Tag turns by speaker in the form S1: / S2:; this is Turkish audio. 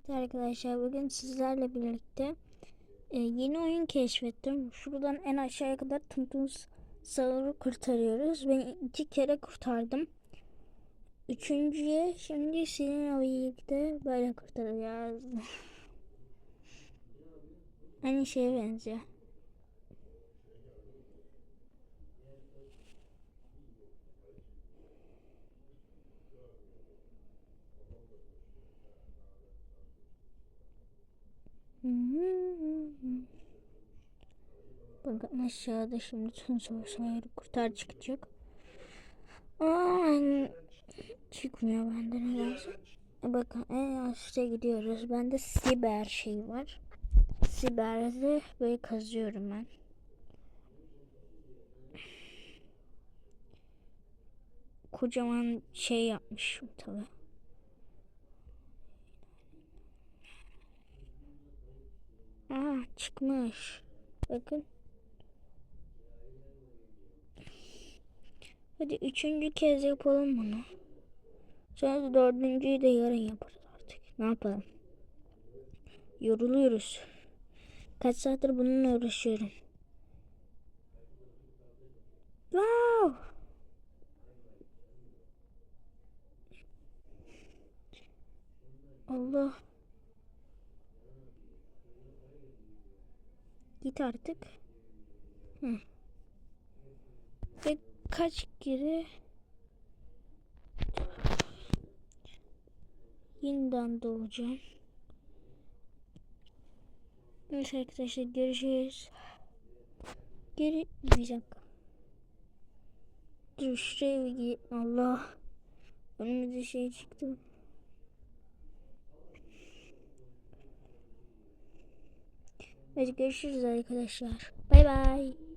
S1: Evet arkadaşlar, bugün sizlerle birlikte yeni oyun keşfettim. Şuradan en aşağıya kadar Tum Sahur'u kurtarıyoruz. Ben 2 kere kurtardım. Üçüncüye şimdi seninle birlikte böyle kurtaracağız. Aynı şeye benziyor. Bakın aşağıda şimdi Tum Sahur'u kurtar çıkacak. Aa, çıkmıyor bende nedense. Bakın en aşağıya gidiyoruz. Bende siber şey var. Siberde böyle kazıyorum ben. Kocaman şey yapmışım tabi. Aa, çıkmış. Bakın. Hadi 3. kez yapalım bunu. Sonra 4.'yü de yarın yaparız artık. Ne yapalım? Yoruluyoruz. Kaç saattir bununla uğraşıyorum. Wow! Allah. Git artık. Hı. Ve kaç kere yeniden doğacağım. Neyse arkadaşlar, görüşürüz. Bir dakika. Dur şuraya bir Allah. Önümüze şey çıktı. Hadi görüşürüz arkadaşlar. Bay bay.